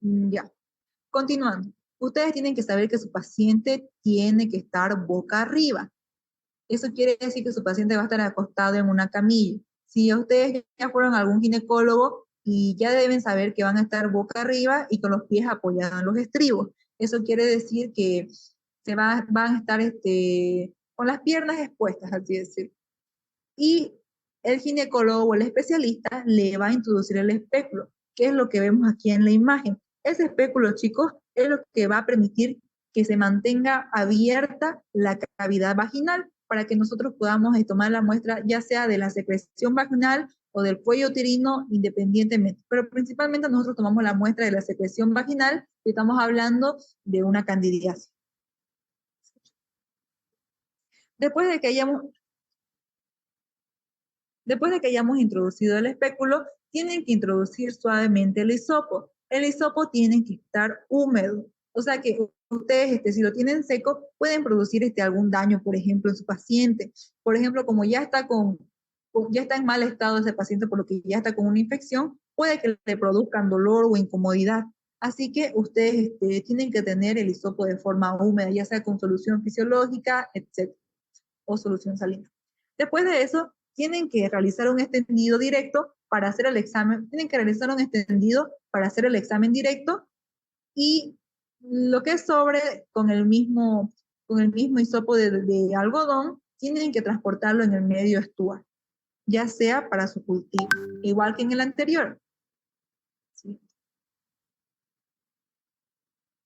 [SPEAKER 1] Ya. Continuando. Ustedes tienen que saber que su paciente tiene que estar boca arriba. Eso quiere decir que su paciente va a estar acostado en una camilla. Si ustedes ya fueron a algún ginecólogo, y ya deben saber que van a estar boca arriba y con los pies apoyados en los estribos. Eso quiere decir que van a estar con las piernas expuestas, así decir. Y el ginecólogo o el especialista le va a introducir el espéculo, que es lo que vemos aquí en la imagen. Ese espéculo, chicos, es lo que va a permitir que se mantenga abierta la cavidad vaginal para que nosotros podamos tomar la muestra, ya sea de la secreción vaginal o del cuello uterino, independientemente. Pero principalmente nosotros tomamos la muestra de la secreción vaginal y estamos hablando de una candidiasis. Después de que hayamos introducido el espéculo, tienen que introducir suavemente el hisopo. El hisopo tiene que estar húmedo. O sea que ustedes, si lo tienen seco, pueden producir algún daño, por ejemplo, en su paciente. Por ejemplo, como ya está ya está en mal estado ese paciente, por lo que ya está con una infección, puede que le produzcan dolor o incomodidad. Así que ustedes tienen que tener el hisopo de forma húmeda, ya sea con solución fisiológica, etc. o solución salina. Después de eso, tienen que realizar un extendido directo para hacer el examen, tienen que realizar un extendido para hacer el examen directo y lo que sobre con el mismo hisopo de algodón, tienen que transportarlo en el medio estuario, ya sea para su cultivo, igual que en el anterior. ¿Sí?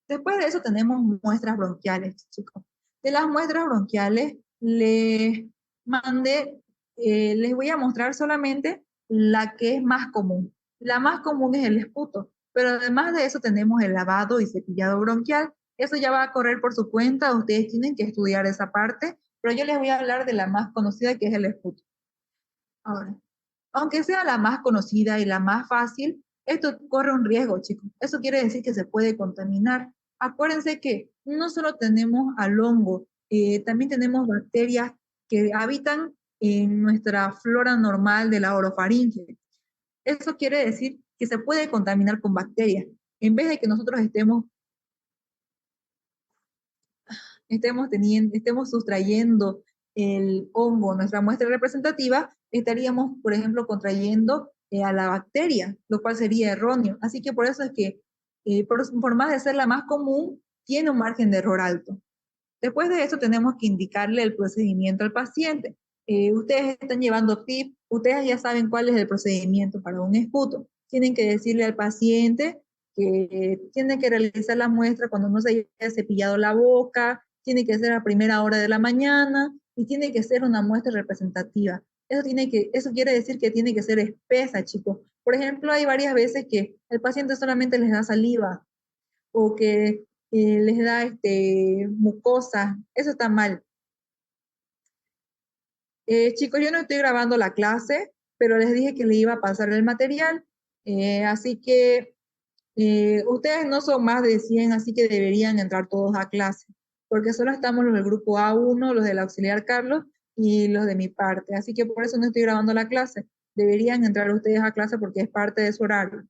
[SPEAKER 1] Después de eso tenemos muestras bronquiales, chicos. De las muestras bronquiales les mandé, les voy a mostrar solamente la que es más común. La más común es el esputo, pero además de eso tenemos el lavado y cepillado bronquial. Eso ya va a correr por su cuenta, ustedes tienen que estudiar esa parte, pero yo les voy a hablar de la más conocida que es el esputo. Ahora, aunque sea la más conocida y la más fácil, esto corre un riesgo, chicos. Eso quiere decir que se puede contaminar. Acuérdense que no solo tenemos al hongo, también tenemos bacterias que habitan en nuestra flora normal de la orofaringe. Eso quiere decir que se puede contaminar con bacterias. En vez de que nosotros estemos sustrayendo el hongo, nuestra muestra representativa, estaríamos, por ejemplo, contrayendo a la bacteria, lo cual sería erróneo. Así que por eso es que, por más de ser la más común, tiene un margen de error alto. Después de eso tenemos que indicarle el procedimiento al paciente. Ustedes están llevando PIP, ustedes ya saben cuál es el procedimiento para un esputo. Tienen que decirle al paciente que tiene que realizar la muestra cuando no se haya cepillado la boca, tiene que ser a primera hora de la mañana y tiene que ser una muestra representativa. Eso quiere decir que tiene que ser espesa, chicos. Por ejemplo, hay varias veces que el paciente solamente les da saliva o que les da mucosa. Eso está mal. Chicos, yo no estoy grabando la clase, pero les dije que le iba a pasar el material. Así que ustedes no son más de 100, así que deberían entrar todos a clase, porque solo estamos los del grupo A1, los del auxiliar Carlos y los de mi parte. Así que por eso no estoy grabando la clase. Deberían entrar ustedes a clase porque es parte de su horario.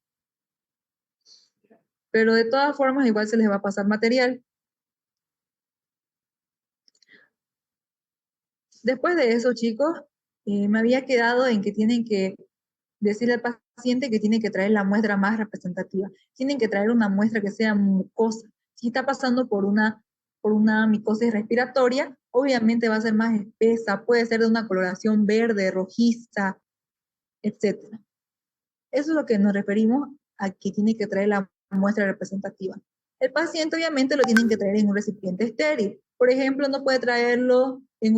[SPEAKER 1] Pero de todas formas, igual se les va a pasar material. Después de eso, chicos, me había quedado en que tienen que decirle al paciente que tiene que traer la muestra más representativa. Tienen que traer una muestra que sea mucosa. Si está pasando por una micosis respiratoria, obviamente va a ser más espesa, puede ser de una coloración verde, rojiza, etc. Eso es lo que nos referimos a que tiene que traer la muestra representativa. El paciente obviamente lo tienen que traer en un recipiente estéril. Por ejemplo, no puede traerlo en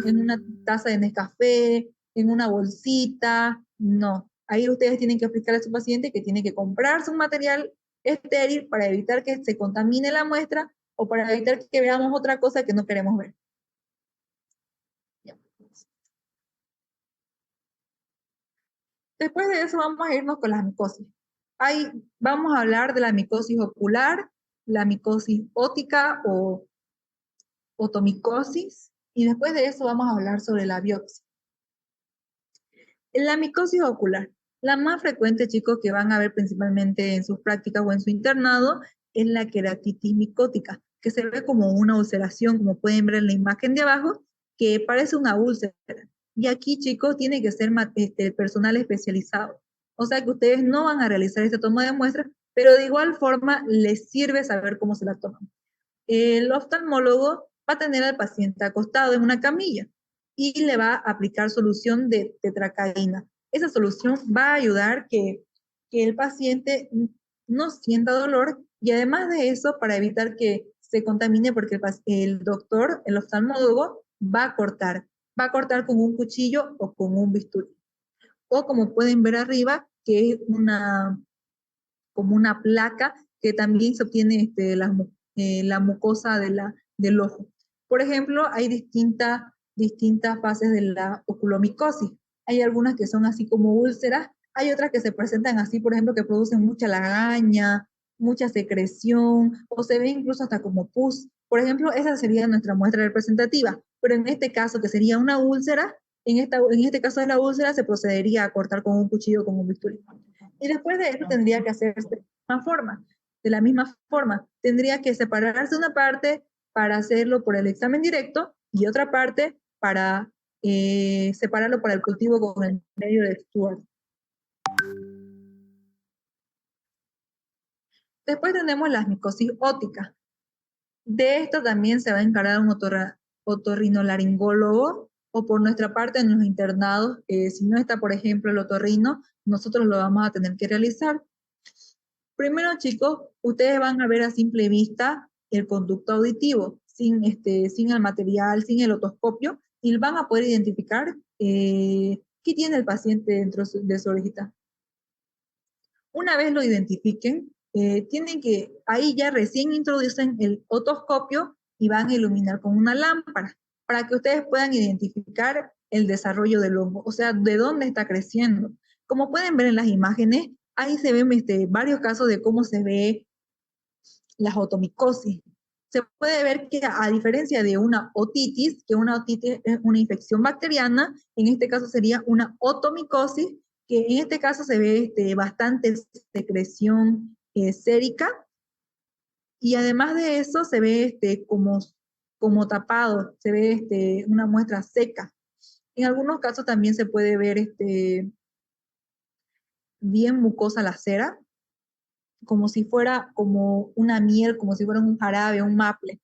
[SPEAKER 1] una taza de Nescafé, en una bolsita, no. Ahí ustedes tienen que explicarle a su paciente que tiene que comprarse un material estéril para evitar que se contamine la muestra o para evitar que veamos otra cosa que no queremos ver. Después de eso vamos a irnos con las micosis. Vamos a hablar de la micosis ocular, la micosis ótica o otomicosis, y después de eso vamos a hablar sobre la biopsia. En la micosis ocular, la más frecuente, chicos, que van a ver principalmente en sus prácticas o en su internado, es la queratitis micótica, que se ve como una ulceración, como pueden ver en la imagen de abajo, que parece una úlcera. Y aquí, chicos, tiene que ser personal especializado. O sea que ustedes no van a realizar esta toma de muestras, pero de igual forma les sirve saber cómo se la toman. El oftalmólogo va a tener al paciente acostado en una camilla y le va a aplicar solución de tetracaína. Esa solución va a ayudar que el paciente no sienta dolor y además de eso, para evitar que se contamine, porque el doctor, el oftalmólogo, va a cortar con un cuchillo o con un bisturí. O como pueden ver arriba, que es como una placa que también se obtiene la mucosa del ojo. Por ejemplo, hay distintas fases de la oculomicosis. Hay algunas que son así como úlceras, hay otras que se presentan así, por ejemplo, que producen mucha lagaña, mucha secreción, o se ve incluso hasta como pus. Por ejemplo, esa sería nuestra muestra representativa, pero en este caso, que sería una úlcera, en este caso de la úlcera, se procedería a cortar con un cuchillo o con un bisturí. Y después de eso tendría que hacerse de la misma forma, tendría que separarse una parte para hacerlo por el examen directo y otra parte para separarlo para el cultivo con el medio de Stuart. Después tenemos las micosis óticas. De esto también se va a encargar un otorrinolaringólogo, o por nuestra parte en los internados, si no está, por ejemplo, el otorrino, nosotros lo vamos a tener que realizar. Primero, chicos, ustedes van a ver a simple vista el conducto auditivo, sin el material, sin el otoscopio, y van a poder identificar qué tiene el paciente dentro de su orejita. Una vez lo identifiquen, tienen que, ahí ya recién introducen el otoscopio y van a iluminar con una lámpara para que ustedes puedan identificar el desarrollo del hongo, o sea, de dónde está creciendo. Como pueden ver en las imágenes, ahí se ven varios casos de cómo se ve la otomicosis. Se puede ver que a diferencia de una otitis, que una otitis es una infección bacteriana, en este caso sería una otomicosis, que en este caso se ve bastante secreción sérica, y además de eso se ve como tapado, se ve una muestra seca. En algunos casos también se puede ver bien mucosa la cera, como si fuera como una miel, como si fuera un jarabe, un maple.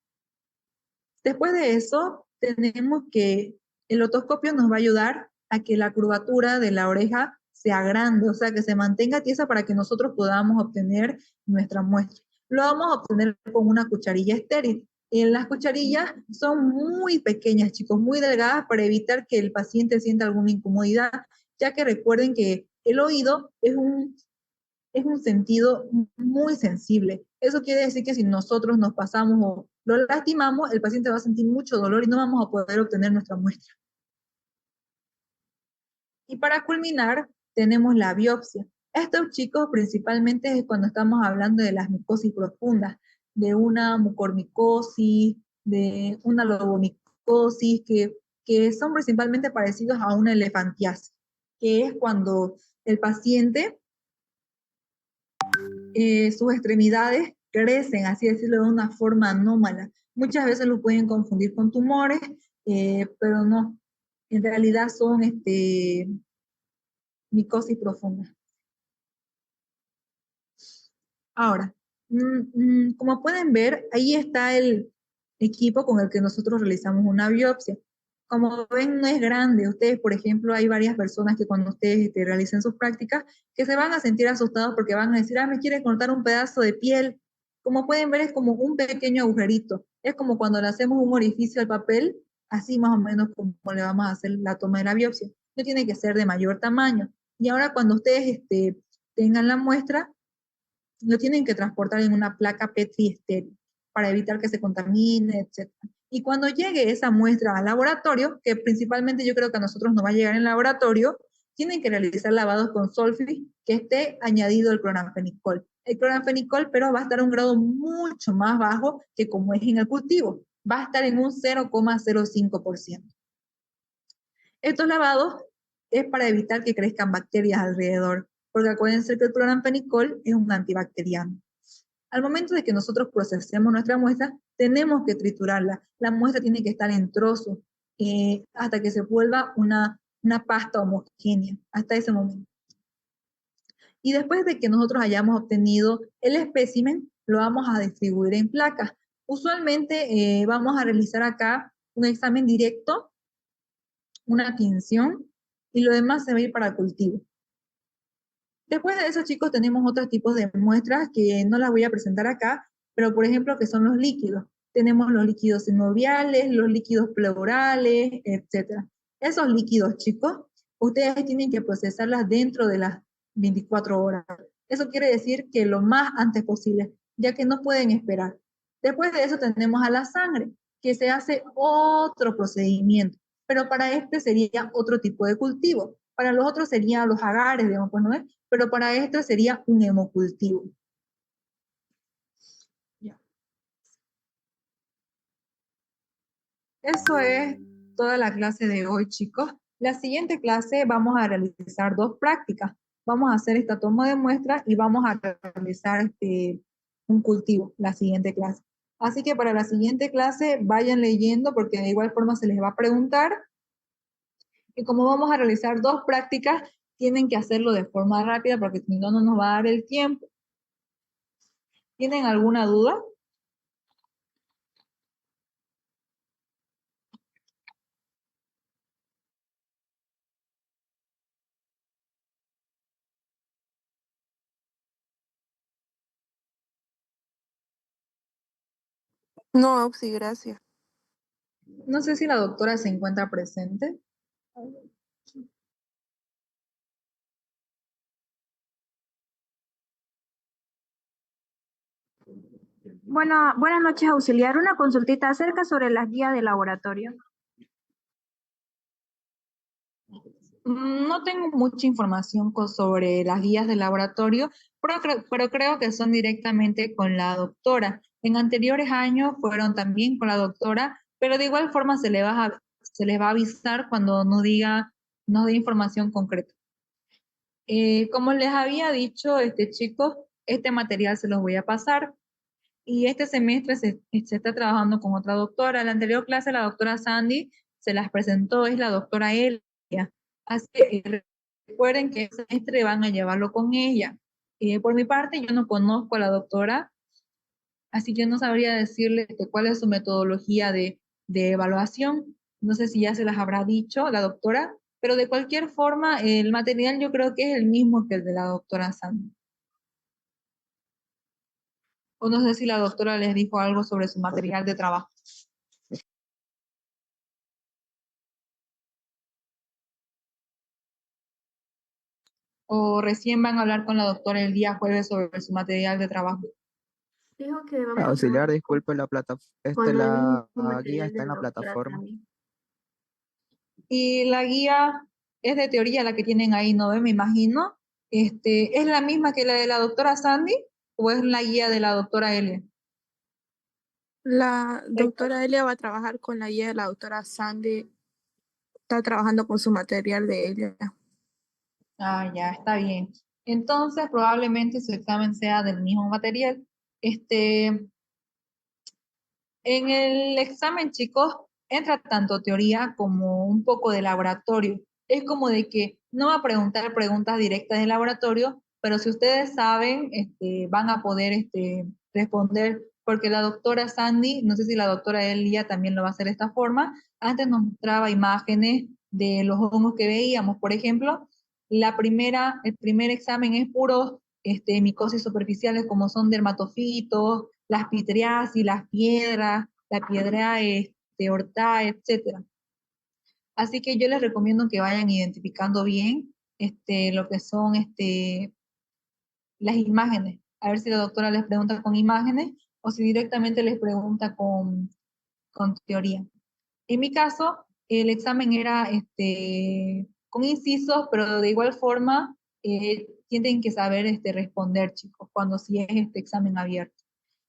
[SPEAKER 1] Después de eso, tenemos que el otoscopio nos va a ayudar a que la curvatura de la oreja sea grande, o sea, que se mantenga tiesa para que nosotros podamos obtener nuestra muestra. Lo vamos a obtener con una cucharilla estéril. Las cucharillas son muy pequeñas, chicos, muy delgadas para evitar que el paciente sienta alguna incomodidad, ya que recuerden que el oído es un sentido muy sensible. Eso quiere decir que si nosotros nos pasamos o lo lastimamos, el paciente va a sentir mucho dolor y no vamos a poder obtener nuestra muestra. Y para culminar, tenemos la biopsia. Estos, chicos, principalmente es cuando estamos hablando de las micosis profundas, de una mucormicosis, de una lobomicosis, que son principalmente parecidos a una elefantiasis, que es cuando el paciente sus extremidades crecen, así decirlo, de una forma anómala. Muchas veces lo pueden confundir con tumores, pero no, en realidad son micosis profunda. Ahora, como pueden ver, ahí está el equipo con el que nosotros realizamos una biopsia. Como ven, no es grande. Ustedes, por ejemplo, hay varias personas que cuando ustedes realicen sus prácticas, que se van a sentir asustados porque van a decir, me quiere cortar un pedazo de piel. Como pueden ver, es como un pequeño agujerito. Es como cuando le hacemos un orificio al papel, así más o menos como le vamos a hacer la toma de la biopsia. No tiene que ser de mayor tamaño. Y ahora cuando ustedes tengan la muestra, lo tienen que transportar en una placa Petri estéril para evitar que se contamine, etc. Y cuando llegue esa muestra al laboratorio, que principalmente yo creo que a nosotros nos va a llegar en el laboratorio, tienen que realizar lavados con Solfi que esté añadido el cloranfenicol. El cloranfenicol, pero va a estar a un grado mucho más bajo que como es en el cultivo. Va a estar en un 0,05%. Estos lavados es para evitar que crezcan bacterias alrededor, porque acuérdense que el cloranfenicol es un antibacteriano. Al momento de que nosotros procesemos nuestra muestra, tenemos que triturarla. La muestra tiene que estar en trozos hasta que se vuelva una pasta homogénea, hasta ese momento. Y después de que nosotros hayamos obtenido el espécimen, lo vamos a distribuir en placas. Usualmente vamos a realizar acá un examen directo, una tinción, y lo demás se va a ir para cultivo. Después de eso, chicos, tenemos otros tipos de muestras que no las voy a presentar acá, pero por ejemplo, que son los líquidos. Tenemos los líquidos sinoviales, los líquidos pleurales, etc. Esos líquidos, chicos, ustedes tienen que procesarlas dentro de las 24 horas. Eso quiere decir que lo más antes posible, ya que no pueden esperar. Después de eso tenemos a la sangre, que se hace otro procedimiento, pero para este sería otro tipo de cultivo. Para los otros serían los agares, digamos, pues, ¿no es? Pero para esto sería un hemocultivo. Ya. Eso es toda la clase de hoy, chicos. La siguiente clase vamos a realizar dos prácticas. Vamos a hacer esta toma de muestras y vamos a realizar un cultivo, la siguiente clase. Así que para la siguiente clase vayan leyendo porque de igual forma se les va a preguntar. Y como vamos a realizar 2 prácticas, tienen que hacerlo de forma rápida porque si no, no nos va a dar el tiempo. ¿Tienen alguna duda?
[SPEAKER 3] No, sí, gracias.
[SPEAKER 1] No sé si la doctora se encuentra presente.
[SPEAKER 4] Bueno, buenas noches, auxiliar. Una consultita acerca sobre las guías de laboratorio.
[SPEAKER 1] No tengo mucha información sobre las guías de laboratorio, pero creo que son directamente con la doctora. En anteriores años fueron también con la doctora, pero de igual forma se les va a avisar cuando nos dé información concreta. Como les había dicho, chicos, este material se los voy a pasar y este semestre se está trabajando con otra doctora. En la anterior clase la doctora Sandy se las presentó, es la doctora Elia. Así que recuerden que este semestre van a llevarlo con ella. Por mi parte, yo no conozco a la doctora, así que no sabría decirle cuál es su metodología de evaluación. No sé si ya se las habrá dicho la doctora, pero de cualquier forma, el material yo creo que es el mismo que el de la doctora Sandy. O no sé si la doctora les dijo algo sobre su material de trabajo. O recién van a hablar con la doctora el día jueves sobre su material de trabajo.
[SPEAKER 4] Dijo que vamos a
[SPEAKER 5] Auxiliar,
[SPEAKER 4] trabajar
[SPEAKER 5] disculpe,
[SPEAKER 4] con el
[SPEAKER 5] la
[SPEAKER 4] mismo
[SPEAKER 5] guía
[SPEAKER 4] material
[SPEAKER 5] está
[SPEAKER 4] de
[SPEAKER 5] en
[SPEAKER 4] la
[SPEAKER 5] la
[SPEAKER 4] doctora
[SPEAKER 5] plataforma.
[SPEAKER 4] también.
[SPEAKER 1] Y la guía es de teoría la que tienen ahí, ¿no ve? Me imagino. ¿Es la misma que la de la doctora Sandy o es la guía de la doctora Elia?
[SPEAKER 3] La doctora Elia va a trabajar con la guía de la doctora Sandy. Está trabajando con su material de ella.
[SPEAKER 1] Ah, ya, está bien. Entonces, probablemente su examen sea del mismo material. En el examen, chicos, entra tanto teoría como un poco de laboratorio. Es como de que no va a preguntar preguntas directas de laboratorio, pero si ustedes saben, van a poder responder, porque la doctora Sandy, no sé si la doctora Elia también lo va a hacer de esta forma, antes nos mostraba imágenes de los hongos que veíamos. Por ejemplo, el primer examen es puro micosis superficiales como son dermatofitos, las pitriasis, las piedras, la piedra horta, etcétera. Así que yo les recomiendo que vayan identificando bien lo que son las imágenes. A ver si la doctora les pregunta con imágenes o si directamente les pregunta con teoría. En mi caso, el examen era con incisos, pero de igual forma tienen que saber responder, chicos, cuando sí es este examen abierto.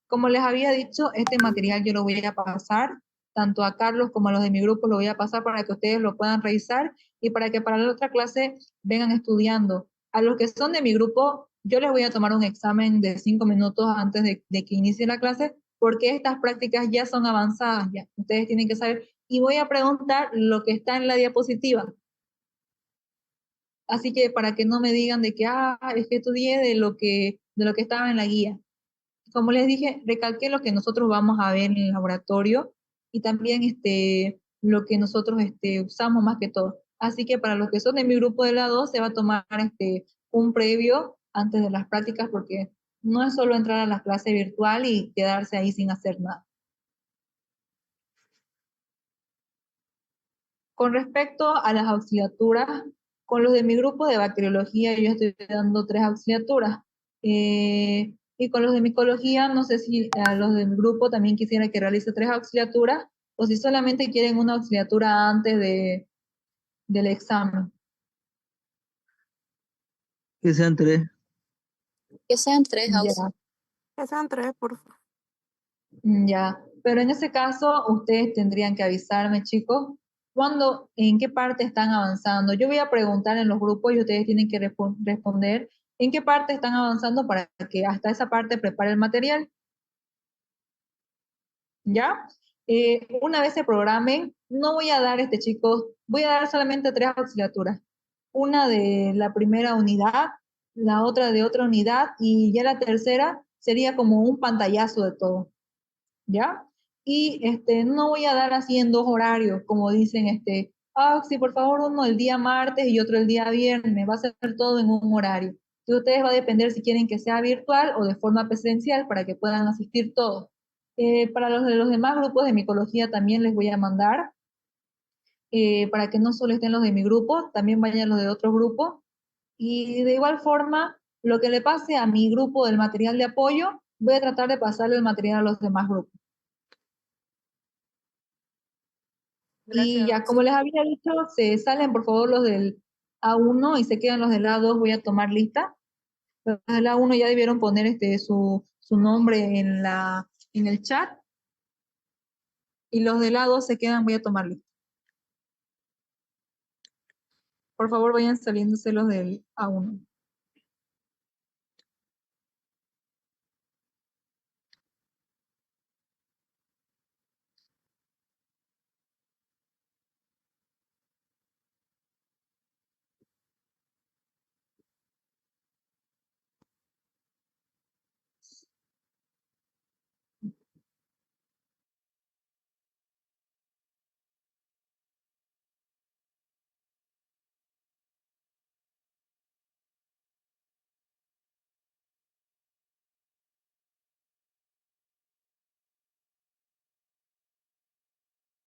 [SPEAKER 1] Como les había dicho, este material yo lo voy a pasar, tanto a Carlos como a los de mi grupo lo voy a pasar para que ustedes lo puedan revisar y para que para la otra clase vengan estudiando. A los que son de mi grupo, yo les voy a tomar un examen de 5 minutos antes de que inicie la clase, porque estas prácticas ya son avanzadas, ya. Ustedes tienen que saber, y voy a preguntar lo que está en la diapositiva. Así que para que no me digan de que, es que estudié de lo que estaba en la guía. Como les dije, recalqué lo que nosotros vamos a ver en el laboratorio y también lo que nosotros usamos más que todo. Así que para los que son de mi grupo de la 2 se va a tomar un previo antes de las prácticas porque no es solo entrar a la clase virtual y quedarse ahí sin hacer nada. Con respecto a las auxiliaturas, con los de mi grupo de bacteriología yo estoy dando 3 auxiliaturas. Y con los de micología, no sé si a los de mi grupo también quisiera que realice 3 auxiliaturas o si solamente quieren una auxiliatura antes del examen.
[SPEAKER 5] Que sean 3.
[SPEAKER 2] Que sean 3
[SPEAKER 1] Ya,
[SPEAKER 3] Que sean 3, por favor.
[SPEAKER 1] ya. Pero en ese caso, ustedes tendrían que avisarme, chicos, en qué parte están avanzando. Yo voy a preguntar en los grupos y ustedes tienen que responder en qué parte están avanzando para que hasta esa parte prepare el material. ¿ya? Una vez se programen, no voy a dar, chicos, voy a dar solamente 3 auxiliaturas. Una de la primera unidad, la otra de otra unidad, y ya la tercera sería como un pantallazo de todo, ¿ya? Y no voy a dar así en 2 horarios, como dicen, sí, por favor, uno el día martes y otro el día viernes, va a ser todo en un horario. De ustedes va a depender si quieren que sea virtual o de forma presencial para que puedan asistir todos. Para los de los demás grupos de micología también les voy a mandar, para que no solo estén los de mi grupo, también vayan los de otros grupos. Y de igual forma, lo que le pase a mi grupo del material de apoyo, voy a tratar de pasarle el material a los demás grupos. Y ya, como les había dicho, se salen por favor los del A1 y se quedan los del A2, voy a tomar lista. Los del A1 ya debieron poner su nombre en el chat. Y los del A2 se quedan, voy a tomar lista. Por favor, vayan saliéndose los del A1.